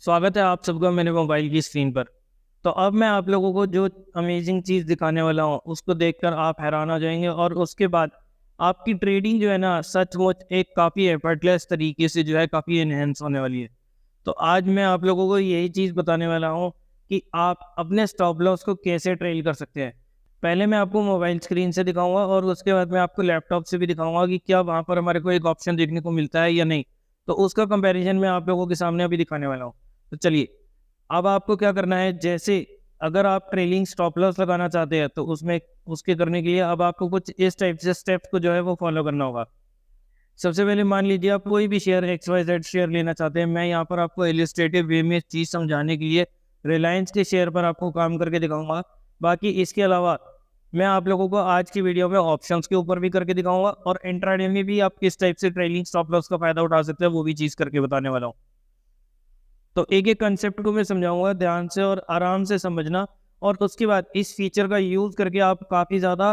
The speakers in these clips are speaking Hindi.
स्वागत है आप सबका मेरे मोबाइल की स्क्रीन पर। तो अब मैं आप लोगों को जो अमेजिंग चीज़ दिखाने वाला हूँ उसको देखकर आप हैरान हो जाएंगे और उसके बाद आपकी ट्रेडिंग जो है ना सचमुच एक काफ़ी एफर्टलेस तरीके से जो है काफ़ी एनहेंस होने वाली है। तो आज मैं आप लोगों को यही चीज़ बताने वाला हूँ कि आप अपने स्टॉप लॉस को कैसे ट्रेल कर सकते हैं। पहले मैं आपको मोबाइल स्क्रीन से दिखाऊंगा और उसके बाद मैं आपको लैपटॉप से भी दिखाऊंगा कि क्या वहाँ पर हमारे को एक ऑप्शन देखने को मिलता है या नहीं। तो उसका कंपैरिजन मैं आप लोगों के सामने अभी दिखाने वाला हूँ। तो चलिए, अब आपको क्या करना है, जैसे अगर आप ट्रेलिंग स्टॉप लॉस लगाना चाहते हैं तो उसमें उसके करने के लिए अब आपको कुछ इस टाइप से स्टेप्स को जो है वो फॉलो करना होगा। सबसे पहले मान लीजिए आप कोई भी शेयर XYZ शेयर लेना चाहते हैं। मैं यहाँ पर आपको इलिस्ट्रेटिव वे में चीज़ समझाने के लिए रिलायंस के शेयर पर आपको काम करके दिखाऊंगा। बाकी इसके अलावा मैं आप लोगों को आज की वीडियो में ऑप्शंस के ऊपर भी करके दिखाऊंगा और इंट्राडे में भी आप किस टाइप से ट्रेलिंग स्टॉप लॉस का फायदा उठा सकते हैं वो भी चीज़ करके बताने वाला हूँ। तो एक एक कंसेप्ट को मैं समझाऊंगा, ध्यान से और आराम से समझना। और उसके बाद इस फीचर का यूज़ करके आप काफ़ी ज़्यादा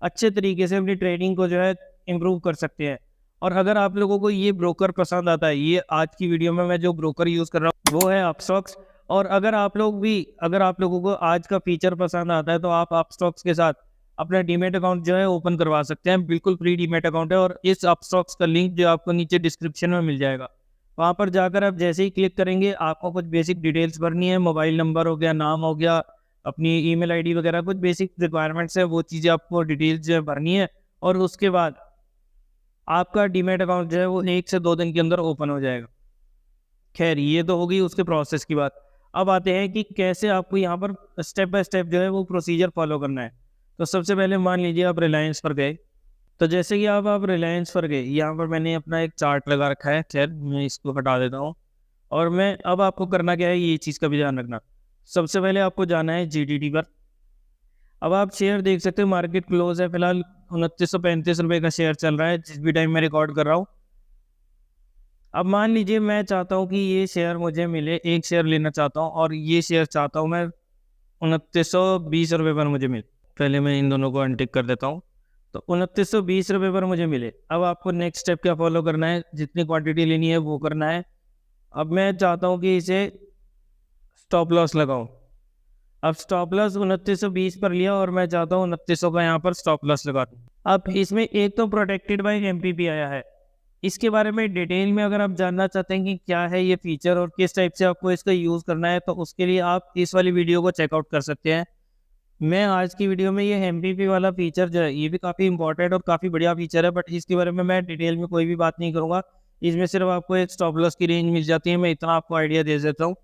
अच्छे तरीके से अपनी ट्रेडिंग को जो है इम्प्रूव कर सकते हैं। और अगर आप लोगों को ये ब्रोकर पसंद आता है, ये आज की वीडियो में मैं जो ब्रोकर यूज़ कर रहा हूँ वो है अपस्टॉक्स। और अगर आप लोगों को आज का फीचर पसंद आता है तो आप अपस्टॉक्स के साथ अपना डीमेट अकाउंट जो है ओपन करवा सकते हैं। बिल्कुल फ्री डीमेट अकाउंट है और इस अपस्टॉक्स का लिंक जो आपको नीचे डिस्क्रिप्शन में मिल जाएगा। वहाँ पर जाकर आप जैसे ही क्लिक करेंगे आपको कुछ बेसिक डिटेल्स भरनी है। मोबाइल नंबर हो गया, नाम हो गया, अपनी ईमेल आईडी वगैरह कुछ बेसिक रिक्वायरमेंट्स है, वो चीज़ें आपको डिटेल्स जो है भरनी है। और उसके बाद आपका डीमेट अकाउंट जो है वो 1 से 2 दिन के अंदर ओपन हो जाएगा। खैर, ये तो होगी उसके प्रोसेस की बात। अब आते हैं कि कैसे आपको यहाँ पर स्टेप बाय स्टेप जो है वो प्रोसीजर फॉलो करना है। तो सबसे पहले मान लीजिए आप रिलायंस पर गए। तो जैसे कि आप रिलायंस पर गए, यहाँ पर मैंने अपना एक चार्ट लगा रखा है। खैर, मैं इसको हटा देता हूँ। और मैं अब आपको करना क्या है, ये चीज़ का भी ध्यान रखना। सबसे पहले आपको जाना है GDT पर। अब आप शेयर देख सकते हो, मार्केट क्लोज है फिलहाल 2935 रुपये का शेयर चल रहा है जिस भी टाइम मैं रिकॉर्ड कर रहा हूँ। अब मान लीजिए मैं चाहता हूँ कि ये शेयर मुझे मिले, एक शेयर लेना चाहता हूँ और ये शेयर चाहता हूँ मैं 2920 रुपये पर मुझे मिले। पहले मैं इन दोनों को अनटिक कर देता हूँ। तो 2920 रुपये पर मुझे मिले। अब आपको नेक्स्ट स्टेप क्या फॉलो करना है, जितनी क्वांटिटी लेनी है वो करना है। अब मैं चाहता हूँ कि इसे स्टॉप लॉस लगाऊं। अब स्टॉप लॉस 2920 पर लिया और मैं चाहता हूँ 2900 का यहाँ पर स्टॉप लॉस लगा दूँ। अब इसमें एक तो प्रोटेक्टेड बाय MPP आया है। इसके बारे में डिटेल में अगर आप जानना चाहते हैं कि क्या है ये फीचर और किस टाइप से आपको इसका यूज़ करना है तो उसके लिए आप इस वाली वीडियो को चेकआउट कर सकते हैं। मैं आज की वीडियो में ये MPP वाला फीचर जो है ये भी काफ़ी इंपॉर्टेंट और काफ़ी बढ़िया फीचर है, बट इसके बारे में मैं डिटेल में कोई भी बात नहीं करूँगा। इसमें सिर्फ आपको एक स्टॉप लॉस की रेंज मिल जाती है, मैं इतना आपको आइडिया दे देता हूँ।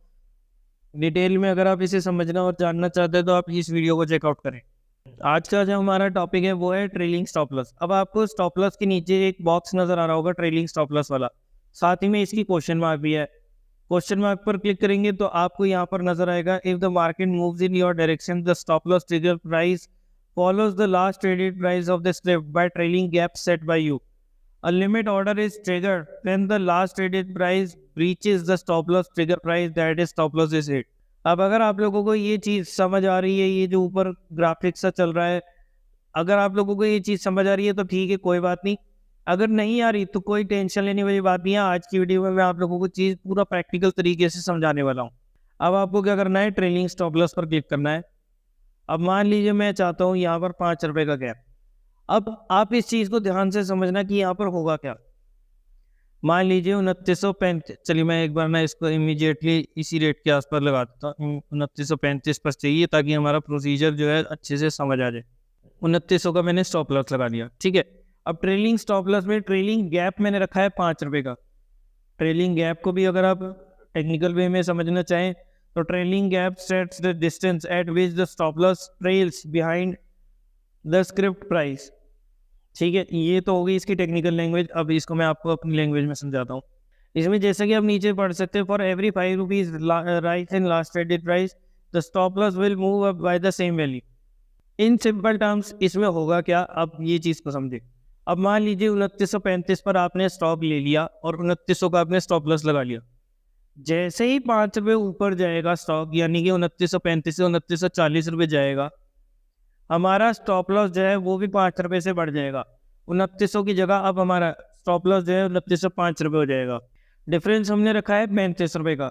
डिटेल में अगर आप इसे समझना और जानना चाहते हैं तो आप इस वीडियो को चेकआउट करें। आज का जो हमारा टॉपिक है वो है ट्रेलिंग स्टॉप लॉस। अब आपको स्टॉप लॉस के नीचे एक बॉक्स नज़र आ रहा होगा ट्रेलिंग स्टॉप लॉस वाला, साथ ही में इसकी क्वेश्चन मार्क भी है। क्वेश्चन मार्क पर क्लिक करेंगे तो आपको यहाँ पर नजर आएगा, if the market moves in your direction the stop loss trigger price follows the last traded price of the script by trailing gap set by you. A limit order is triggered when the last traded price breaches the stop loss trigger price, that is stop loss is hit. अब अगर आप लोगों को ये चीज़ समझ आ रही है, ये जो ऊपर ग्राफिक्स सा चल रहा है, अगर आप लोगों को ये चीज़ समझ आ रही है तो ठीक है, कोई बात नहीं। अगर नहीं आ रही तो कोई टेंशन लेने वाली बात नहीं है। आज की वीडियो में मैं आप लोगों को चीज़ पूरा प्रैक्टिकल तरीके से समझाने वाला हूँ। अब आपको क्या करना है, ट्रेलिंग स्टॉप लॉस पर क्लिक करना है। अब मान लीजिए मैं चाहता हूँ यहाँ पर 5 रुपये का गैप। अब आप इस चीज़ को ध्यान से समझना कि यहाँ पर होगा क्या। मान लीजिए 2935, चलिए मैं एक बार ना इसको इमीडिएटली इसी रेट के आसपास लगा देता हूँ। 2935 पर चाहिए ताकि हमारा प्रोसीजर जो है अच्छे से समझ आ जाए। 2900 का मैंने स्टॉप लॉस लगा दिया, ठीक है। अब ट्रेलिंग स्टॉप लॉस में ट्रेलिंग गैप मैंने रखा है 5 रुपये का। ट्रेलिंग गैप को भी अगर आप टेक्निकल वे में समझना चाहें तो trailing gap sets the distance eight which the stop loss trails behind the script price, ठीक है। ये तो होगी इसकी टेक्निकल लैंग्वेज। अब इसको मैं आपको अपनी लैंग्वेज में समझाता हूँ। इसमें जैसे कि आप नीचे पढ़ सकते हैं, for every 5 rupees rise in last traded price the stop loss will move up by the same value. In simple terms इसमें होगा क्या, अब ये चीज़ को समझे। अब मान लीजिए 2935 पर आपने स्टॉप ले लिया और 2900 का आपने स्टॉप लॉस लगा लिया। जैसे ही 5 रुपये ऊपर जाएगा स्टॉक, यानी कि 2935 से 2940 रुपये जाएगा, हमारा स्टॉप लॉस जो है वो भी 5 रुपये से बढ़ जाएगा। 2900 की जगह अब हमारा स्टॉप लॉस जो है 2905 रुपये हो जाएगा। डिफरेंस हमने रखा है 35 रुपये का।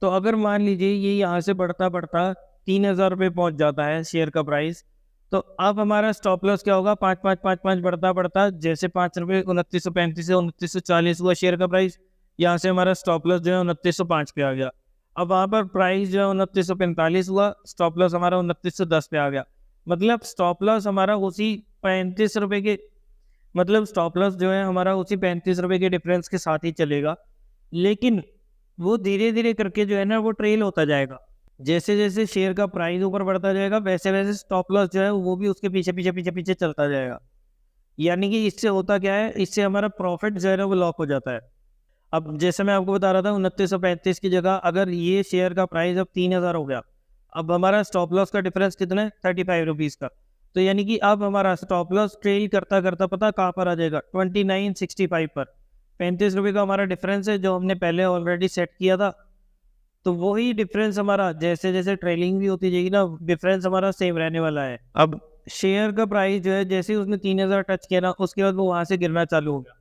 तो अगर मान लीजिए ये यहाँ से बढ़ता बढ़ता 3,000 रुपये पहुँच जाता है शेयर का प्राइस, तो अब हमारा स्टॉप लॉस क्या होगा, 5 बढ़ता बढ़ता जैसे 5 रुपये 2935 से 2940 हुआ शेयर का प्राइस, यहाँ से हमारा स्टॉप लॉस जो है 2905 पे आ गया। अब वहाँ पर प्राइस जो है 2945 हुआ, स्टॉप लॉस हमारा 2910 पे आ गया। मतलब स्टॉप लॉस हमारा उसी 35 रुपये के, मतलब स्टॉप लॉस जो है हमारा उसी 35 रुपये के डिफरेंस के साथ ही चलेगा, लेकिन वो धीरे धीरे करके जो है ना वो ट्रेल होता जाएगा। जैसे जैसे शेयर का प्राइस ऊपर बढ़ता जाएगा वैसे वैसे स्टॉप लॉस जो है वो भी उसके पीछे पीछे पीछे पीछे चलता जाएगा। यानी कि इससे होता क्या है, इससे हमारा प्रॉफिट जो है ना वो लॉक हो जाता है। अब जैसे मैं आपको बता रहा था 2935 की जगह अगर ये शेयर का प्राइस अब 3,000 हो गया, अब हमारा स्टॉप लॉस का डिफरेंस कितना है, 35 रुपीज़ का। तो यानी कि अब हमारा स्टॉप लॉस ट्रेल करता करता पता कहाँ पर आ जाएगा, 2965 पर। 35 रुपये का हमारा डिफरेंस है जो हमने पहले ऑलरेडी सेट किया था। तो वही डिफरेंस हमारा जैसे जैसे ट्रेलिंग भी होती जाएगी ना, डिफरेंस हमारा सेम रहने वाला है। अब शेयर का प्राइस जो है जैसे ही उसने 3,000 टच किया ना, उसके बाद वो वहाँ से गिरना चालू हो गया।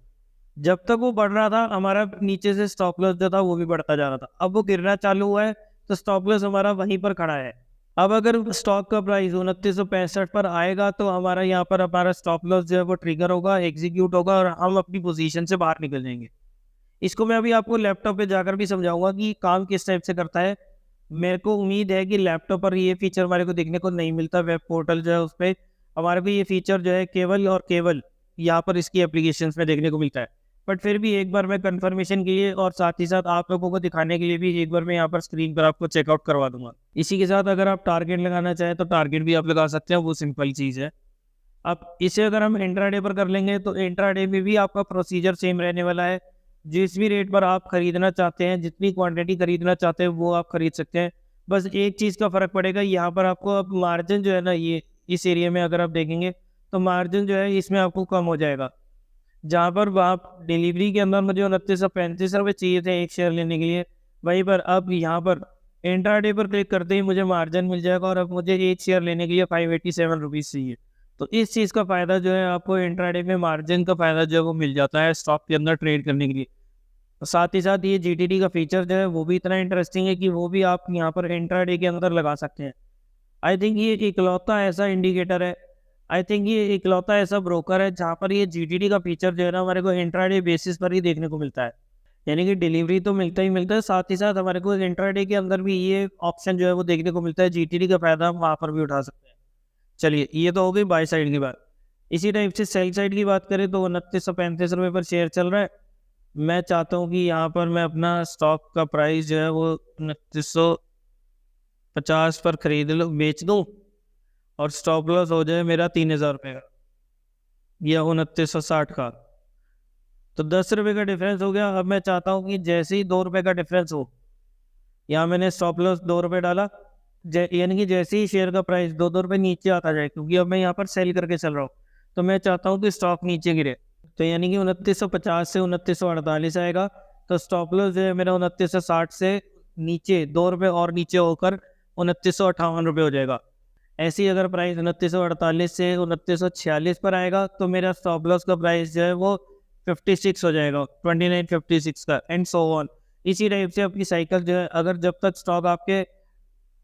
जब तक वो बढ़ रहा था हमारा नीचे से स्टॉप लॉस जो था वो भी बढ़ता जा रहा था। अब वो गिरना चालू हुआ है तो स्टॉप लॉस हमारा वहीं पर खड़ा है। अब अगर स्टॉक का प्राइस 2965 पर आएगा तो हमारा यहाँ पर हमारा स्टॉप लॉस जो है वो ट्रिगर होगा, एग्जीक्यूट होगा और हम अपनी पोजीशन से बाहर निकल जाएंगे। इसको मैं अभी आपको लैपटॉप पे जाकर भी समझाऊंगा कि काम किस टाइप से करता है। मेरे को उम्मीद है कि लैपटॉप पर ये फीचर हमारे को देखने को नहीं मिलता, वेब पोर्टल जो है उस पर हमारे को ये फीचर जो है केवल और केवल यहाँ पर इसकी एप्लीकेशंस में देखने को मिलता है। बट फिर भी एक बार मैं कंफर्मेशन के लिए और साथ ही साथ आप लोगों को दिखाने के लिए भी एक बार मैं यहाँ पर स्क्रीन पर आपको चेकआउट करवा दूंगा। इसी के साथ अगर आप टारगेट लगाना चाहें तो टारगेट भी आप लगा सकते हैं, वो सिंपल चीज़ है। अब इसे अगर हम इंट्राडे पर कर लेंगे तो इंट्राडे में भी आपका प्रोसीजर सेम रहने वाला है। जिस भी रेट पर आप खरीदना चाहते हैं, जितनी क्वांटिटी खरीदना चाहते हैं वो आप खरीद सकते हैं। बस एक चीज़ का फ़र्क पड़ेगा, यहाँ पर आपको अब मार्जिन जो है ना, ये इस एरिया में अगर आप देखेंगे तो मार्जिन जो है इसमें आपको कम हो जाएगा। जहाँ पर आप डिलीवरी के अंदर मुझे 2935 रुपये चाहिए थे एक शेयर लेने के लिए, वहीं पर अब यहाँ पर इंट्राडे पर क्लिक करते ही मुझे मार्जिन मिल जाएगा और अब मुझे एक शेयर लेने के लिए 587 रुपीज़ चाहिए। तो इस चीज़ का फ़ायदा जो है आपको इंट्राडे में मार्जिन का फ़ायदा जो है वो मिल जाता है स्टॉक के अंदर ट्रेड करने के लिए। साथ ही साथ ये जीटीडी का फीचर जो है वो भी इतना इंटरेस्टिंग है कि वो भी आप यहाँ पर इंट्राडे के अंदर लगा सकते हैं। आई थिंक ये इकलौता ऐसा इंडिकेटर है, आई थिंक ये इकलौता ऐसा ब्रोकर है जहाँ पर ये जीटीडी का फीचर जो है ना हमारे को इंट्राडे बेसिस पर ही देखने को मिलता है। यानी कि डिलीवरी तो मिलता ही मिलता है, साथ ही साथ हमारे को इंट्राडे के अंदर भी ये ऑप्शन जो है वो देखने को मिलता है। जीटीडी का फ़ायदा हम वहाँ पर भी उठा सकते हैं। चलिए, ये तो हो गई बाय साइड की बात। इसी टाइप से सेल साइड की बात करें तो 2935 रुपये पर शेयर चल रहा है। मैं चाहता हूँ कि यहाँ पर मैं अपना स्टॉक का प्राइस जो है वो 2950 पर खरीद लो, बेच दूँ और स्टॉप लॉस हो जाए मेरा 3,000 रुपये का या 2960 का। तो 10 रुपये का डिफरेंस हो गया। अब मैं चाहता हूँ कि जैसे ही 2 रुपये का डिफरेंस हो, यहाँ मैंने स्टॉप लॉस 2 रुपये डाला, यानी कि जैसे ही शेयर का प्राइस 2 रुपये नीचे आता जाए, क्योंकि अब मैं यहाँ पर सेल करके चल रहा हूँ, तो मैं चाहता हूँ कि स्टॉक नीचे गिरे। तो यानी कि 2950 से 2948 आएगा, तो स्टॉप लॉस जो है मेरा 2960 से नीचे 2 रुपये और नीचे होकर 2958 रुपये हो जाएगा। ऐसे ही अगर प्राइस 2948 से 2946 पर आएगा तो मेरा स्टॉप लॉस का प्राइस जो है वो 56 हो जाएगा, 2956 का, एंड सो ऑन। इसी टाइप से आपकी साइकिल जो है, अगर जब तक स्टॉक आपके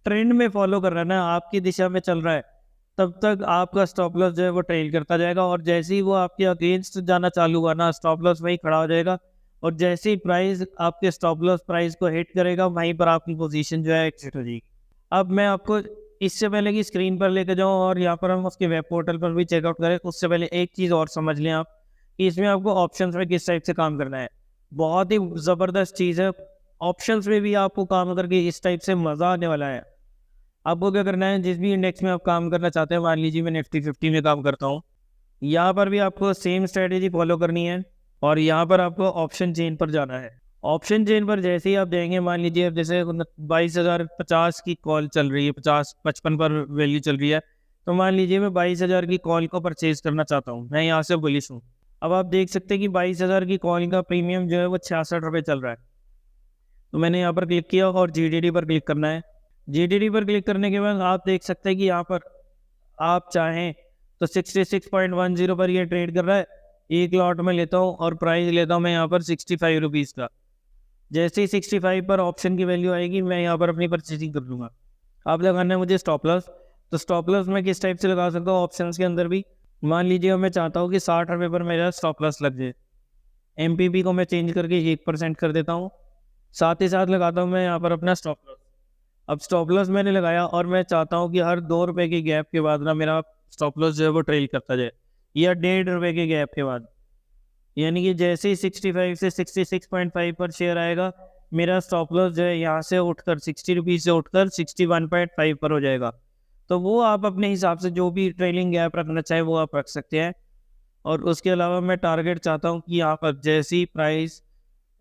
ट्रेंड में फॉलो कर रहा है ना, आपकी दिशा में चल रहा है, तब तक आपका स्टॉप लॉस जो है वो ट्रेल करता जाएगा। और जैसे ही वो आपके अगेंस्ट जाना चालू हुआ ना, स्टॉप लॉस वहीं खड़ा हो जाएगा और जैसे ही प्राइस आपके स्टॉप लॉस प्राइस को हिट करेगा, वहीं पर आपकी पोजीशन जो है एक्सिट हो जाएगी। अब मैं आपको इससे पहले कि स्क्रीन पर लेकर जाऊँ और यहाँ पर हम उसके वेब पोर्टल पर भी चेकआउट करें, उससे पहले एक चीज़ और समझ लें आप कि इसमें आपको ऑप्शंस में किस टाइप से काम करना है। बहुत ही ज़बरदस्त चीज़ है, ऑप्शंस में भी आपको काम करके इस टाइप से मज़ा आने वाला है। आपको क्या करना है, जिस भी इंडेक्स में आप काम करना चाहते हैं, मान लीजिए मैं निफ्टी 50 में काम करता हूँ, यहाँ पर भी आपको सेम स्ट्रेटेजी फॉलो करनी है और यहाँ पर आपको ऑप्शन चेन पर जाना है। ऑप्शन चेन पर जैसे ही आप देंगे, मान लीजिए अब जैसे 22,050 की कॉल चल रही है, 55 पर वैल्यू चल रही है, तो मान लीजिए मैं 22,000 की कॉल को परचेज करना चाहता हूँ, मैं यहाँ से बुलिश हूँ। अब आप देख सकते हैं कि 22,000 की कॉल का प्रीमियम जो है वो 66 रुपये चल रहा है। तो मैंने यहाँ पर क्लिक किया और जीडीडी पर क्लिक करना है। जीडीडी पर क्लिक करने के बाद आप देख सकते हैं कि यहाँ पर आप चाहें तो 66.10 पर ये ट्रेड कर रहा है। एक लॉट में लेता हूँ और प्राइस लेता हूँ मैं यहाँ पर 65 रुपीज़ का। जैसे ही 65 पर ऑप्शन की वैल्यू आएगी मैं यहाँ पर अपनी परचेजिंग कर लूँगा। अब लगाना है मुझे स्टॉप लॉस। तो स्टॉप लॉस मैं किस टाइप से लगा सकता हूँ ऑप्शंस के अंदर भी। मान लीजिए मैं चाहता हूँ कि 60 रुपये पर मेरा स्टॉप लॉस लग जाए। MPP को मैं चेंज करके 1% कर देता हूँ। साथ ही साथ लगाता हूँ मैं यहाँ पर अपना स्टॉप लॉस। अब स्टॉप लॉस मैंने लगाया और मैं चाहता हूँ कि हर 2 रुपये के गैप के बाद ना मेरा स्टॉप लॉस जो है वो ट्रेल करता जाए, या 1.5 रुपये के गैप के बाद। यानी कि जैसे ही 65 से 66.5 पर शेयर आएगा, मेरा स्टॉप लॉस जो है यहाँ से उठकर 60 रुपीज़ से उठकर 61.5 पर हो जाएगा। तो वो आप अपने हिसाब से जो भी ट्रेलिंग गैप रखना चाहे वो आप रख सकते हैं। और उसके अलावा मैं टारगेट चाहता हूँ कि यहाँ पर जैसी प्राइस,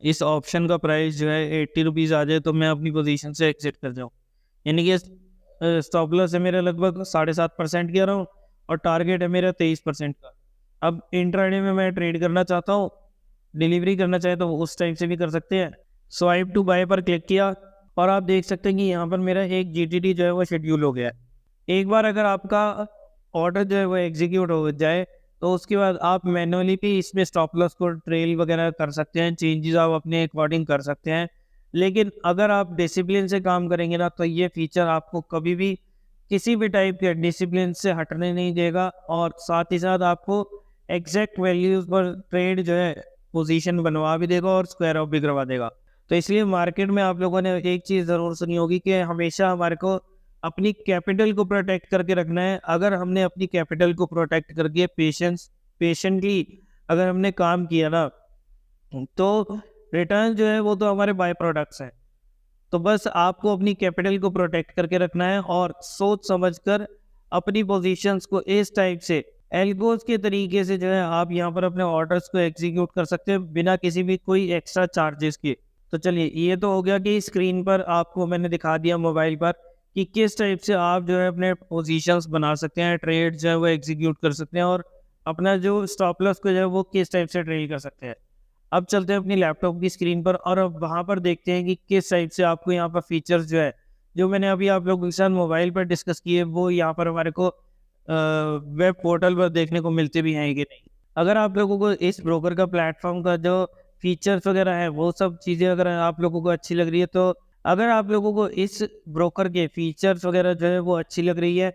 इस ऑप्शन का प्राइस जो है 80 रुपीज़ आ जाए तो मैं अपनी पोजीशन से एग्जिट कर जाऊँ। यानी कि स्टॉप लॉस है मेरा लगभग 7.5% की अराउंड, और टारगेट है मेरा 23% का। अब इंट्राडे में मैं ट्रेड करना चाहता हूँ, डिलीवरी करना चाहे तो उस टाइप से भी कर सकते हैं। स्वाइप टू बाय पर क्लिक किया और आप देख सकते हैं कि यहाँ पर मेरा एक GTD जो है वो शेड्यूल हो गया है। एक बार अगर आपका ऑर्डर जो है वो एग्जीक्यूट हो जाए तो उसके बाद आप मैनुअली भी इसमें स्टॉप लॉस को ट्रेल वगैरह कर सकते हैं, चेंजेस आप अपने अकॉर्डिंग कर सकते हैं। लेकिन अगर आप डिसिप्लिन से काम करेंगे ना तो ये फीचर आपको कभी भी किसी भी टाइप के डिसिप्लिन से हटने नहीं देगा, और साथ ही साथ आपको एग्जैक्ट वैल्यूज पर ट्रेड जो है पोजीशन बनवा भी देगा और स्क्वायर ऑफ भी करवा देगा। तो इसलिए मार्केट में आप लोगों ने एक चीज़ ज़रूर सुनी होगी कि हमेशा हमारे को अपनी कैपिटल को प्रोटेक्ट करके रखना है। अगर हमने अपनी कैपिटल को प्रोटेक्ट करके पेशेंटली अगर हमने काम किया ना, तो रिटर्न जो है वो तो हमारे बाय प्रोडक्ट्स हैं। तो बस आपको अपनी कैपिटल को प्रोटेक्ट करके रखना है और सोच समझकर अपनी पोजीशंस को इस टाइप से एल्गोज के तरीके से जो है आप यहाँ पर अपने ऑर्डर्स को एग्जीक्यूट कर सकते हैं बिना किसी भी कोई एक्स्ट्रा चार्जेस के। तो चलिए, ये तो हो गया कि स्क्रीन पर आपको मैंने दिखा दिया मोबाइल पर कि किस टाइप से आप जो है अपने पोजीशंस बना सकते हैं, ट्रेड जो है वो एग्जीक्यूट कर सकते हैं, और अपना जो स्टॉप लॉस को जो है वो किस टाइप से ट्रेड कर सकते हैं। अब चलते हैं अपनी लैपटॉप की स्क्रीन पर और अब वहाँ पर देखते हैं कि किस टाइप से आपको यहाँ पर फीचर्स जो है जो मैंने अभी आप लोगों के साथ मोबाइल पर डिस्कस किए वो यहाँ पर हमारे को वेब पोर्टल पर देखने को मिलते भी हैं कि नहीं। अगर आप लोगों को इस ब्रोकर का प्लेटफॉर्म का जो फीचर्स वगैरह है वो सब चीज़ें अगर आप लोगों को अच्छी लग रही है, तो अगर आप लोगों को इस ब्रोकर के फीचर्स वगैरह जो है वो अच्छी लग रही है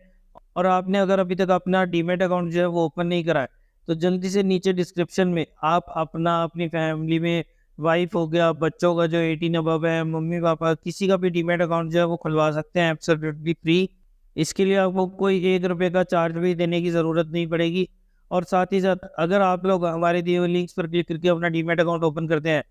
और आपने अगर अभी तक अपना डीमेट अकाउंट जो है वो ओपन नहीं करा है, तो जल्दी से नीचे डिस्क्रिप्शन में आप अपनी फैमिली में वाइफ हो गया, बच्चों का जो 18 अबव है, मम्मी पापा, किसी का भी डीमेट अकाउंट जो है वो खुलवा सकते हैं एब्सोल्युटली फ्री। इसके लिए आपको कोई 1 रुपये का चार्ज भी देने की ज़रूरत नहीं पड़ेगी। और साथ ही साथ अगर आप लोग हमारे दिए हुए लिंक्स पर क्लिक करके अपना डीमेट अकाउंट ओपन करते हैं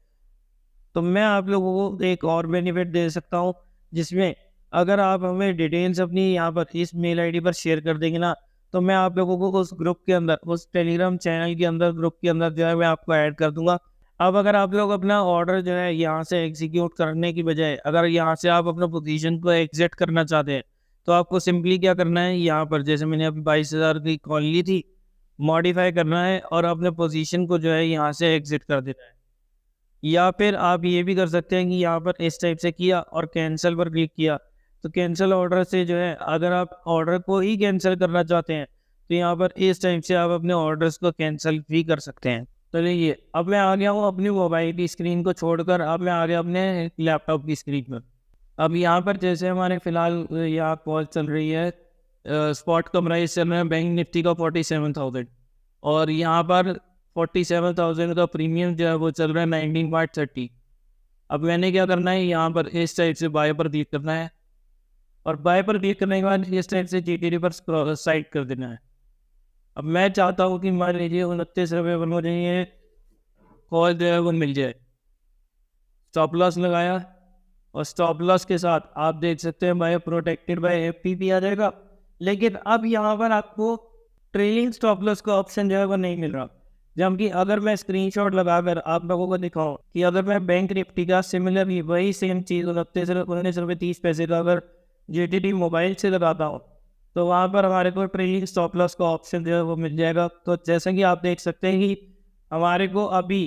तो मैं आप लोगों को एक और बेनिफिट दे सकता हूँ, जिसमें अगर आप हमें डिटेल्स अपनी यहाँ पर इस मेल आईडी पर शेयर कर देंगे ना, तो मैं आप लोगों को उस ग्रुप के अंदर, उस टेलीग्राम चैनल के अंदर, ग्रुप के अंदर जो है मैं आपको ऐड कर दूंगा। अब अगर आप लोग अपना ऑर्डर जो है यहाँ से एग्जीक्यूट करने की बजाय अगर यहाँ से आप अपना पोजीशन को एग्जिट करना चाहते हैं, तो आपको सिंपली क्या करना है, यहाँ पर जैसे मैंने अभी 22,000 की कॉल ली थी, मॉडिफाई करना है और अपने पोजीशन को जो है यहाँ से एग्जिट कर देना है। या फिर आप ये भी कर सकते हैं कि यहाँ पर इस टाइप से किया और कैंसिल पर क्लिक किया, तो कैंसिल ऑर्डर से जो है अगर आप ऑर्डर को ही कैंसिल करना चाहते हैं तो यहाँ पर इस टाइप से आप अपने ऑर्डर्स को कैंसिल भी कर सकते हैं। तो ये अब मैं आ गया हूँ अपनी मोबाइल की स्क्रीन को छोड़कर, अब मैं आ गया अपने लैपटॉप की स्क्रीन पर। अब यहाँ पर जैसे हमारे फिलहाल यहाँ कॉल चल रही है, स्पॉट का प्राइस चल रहा है बैंक निफ्टी का 47,000 और यहाँ पर 47,000 का प्रीमियम जो है वो चल रहा है 19.30। अब मैंने क्या करना है, यहाँ पर इस टाइप से बाय पर क्लिक करना है और बाय पर क्लिक करने के बाद इस टाइप से GTD पर साइड कर देना है। अब मैं चाहता हूँ कि मान लीजिए 29 रुपये पर मुझे ये कॉल जो है वो मिल जाए। स्टॉप लॉस लगाया और स्टॉप लॉस के साथ आप देख सकते हैं बाय प्रोटेक्टेड बाय FPP आ जाएगा। लेकिन अब यहाँ पर आपको ट्रेलिंग स्टॉप लॉस का ऑप्शन जो है वो नहीं मिल रहा, जबकि अगर मैं स्क्रीनशॉट लगाकर आप लोगों को दिखाऊं कि अगर मैं बैंक निफ्टी का सिमिलरली वही सेम चीज़ 19 रुपये 30 पैसे का अगर GTD मोबाइल से लगाता हूँ, तो वहाँ पर हमारे को ट्रेलिंग स्टॉप लॉस का ऑप्शन जो है वो मिल जाएगा। तो जैसा कि आप देख सकते हैं कि हमारे को अभी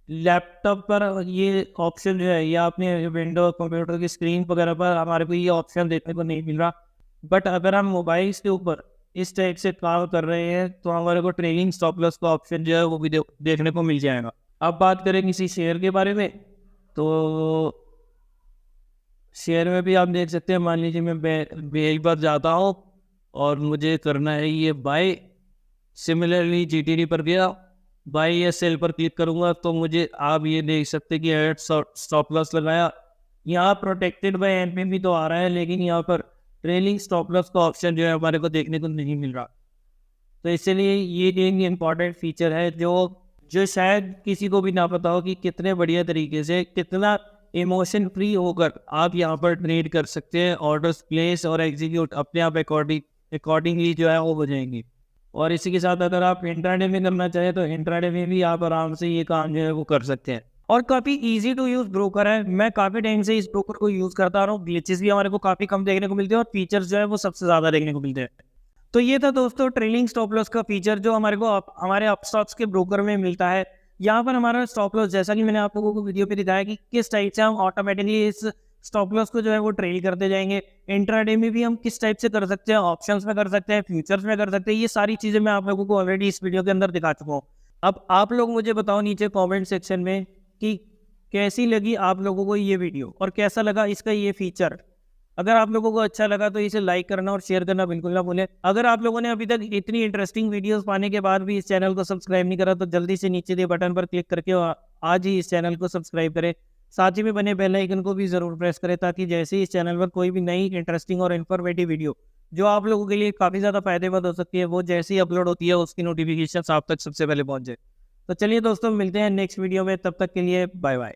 लैपटॉप पर ये ऑप्शन जो है या अपने विंडो कंप्यूटर की स्क्रीन वगैरह पर हमारे को ये ऑप्शन देखने को नहीं मिल रहा, बट अगर हम मोबाइल के ऊपर इस टाइप से काम कर रहे हैं तो हमारे को ट्रेलिंग स्टॉप लॉस का ऑप्शन जो है वो भी देखने को मिल जाएगा। अब बात करें किसी शेयर के बारे में, तो शेयर में भी आप देख सकते हैं, मान लीजिए मैं एक बार जाता हूँ और मुझे करना है ये बाय। सिमिलरली जीटीडी पर गया, बाय या सेल पर क्लिक करूंगा तो मुझे आप ये देख सकते हैं कि एड स्टॉप लॉस लगाया। यहाँ प्रोटेक्टेड बाय एमपीबी तो आ रहा है, लेकिन यहाँ पर ट्रेलिंग स्टॉप लॉस का ऑप्शन जो है हमारे को देखने को नहीं मिल रहा। तो इसलिए ये एक इम्पॉर्टेंट फीचर है जो शायद किसी को भी ना पता हो कि कितने बढ़िया तरीके से, कितना इमोशन फ्री होकर आप यहाँ पर ट्रेड कर सकते हैं। ऑर्डर्स प्लेस और एग्जीक्यूट अपने आप अकॉर्डिंगली जो है वो हो जाएंगे। और इसी के साथ अगर आप इंट्राडे में करना चाहें तो इंट्राडे में भी आप आराम से ये काम जो है वो कर सकते हैं। और काफ़ी इजी टू यूज़ ब्रोकर है, मैं काफ़ी टाइम से इस ब्रोकर को यूज़ करता आ रहा हूँ। ग्लिचेस भी हमारे को काफ़ी कम देखने को मिलते हैं और फीचर्स जो है वो सबसे ज़्यादा देखने को मिलते हैं। तो ये था दोस्तों ट्रेलिंग स्टॉप लॉस का फीचर जो हमारे को हमारे अपस्टॉक्स के ब्रोकर में मिलता है। यहाँ पर हमारा स्टॉप लॉस, जैसा कि मैंने आप लोगों को वीडियो पे दिखाया कि किस टाइप से हम ऑटोमेटिकली इस स्टॉप लॉस को जो है वो ट्रेल करते जाएंगे। इंट्राडे में भी हम किस टाइप से कर सकते हैं, ऑप्शंस में कर सकते हैं, फ्यूचर्स में कर सकते हैं। ये सारी चीज़ें मैं आप लोगों को ऑलरेडी इस वीडियो के अंदर दिखा चुका हूँ। अब आप लोग मुझे बताओ नीचे कॉमेंट सेक्शन में कि कैसी लगी आप लोगों को ये वीडियो और कैसा लगा इसका ये फीचर। अगर आप लोगों को अच्छा लगा तो इसे लाइक करना और शेयर करना बिल्कुल ना भूलें। अगर आप लोगों ने अभी तक इतनी इंटरेस्टिंग वीडियोस पाने के बाद भी इस चैनल को सब्सक्राइब नहीं करा तो जल्दी से नीचे दिए बटन पर क्लिक करके आज ही इस चैनल को सब्सक्राइब करें। साथ ही में बने बेल आइकन को भी ज़रूर प्रेस करें ताकि जैसे ही इस चैनल पर कोई भी नई इंटरेस्टिंग और इन्फॉर्मेटिव वीडियो जो आप लोगों के लिए काफ़ी ज़्यादा फायदेमंद हो सकती है वो जैसे ही अपलोड होती है उसकी नोटिफिकेशन आप तक सबसे पहले पहुँच जाए। तो चलिए दोस्तों, मिलते हैं नेक्स्ट वीडियो में, तब तक के लिए बाय बाय।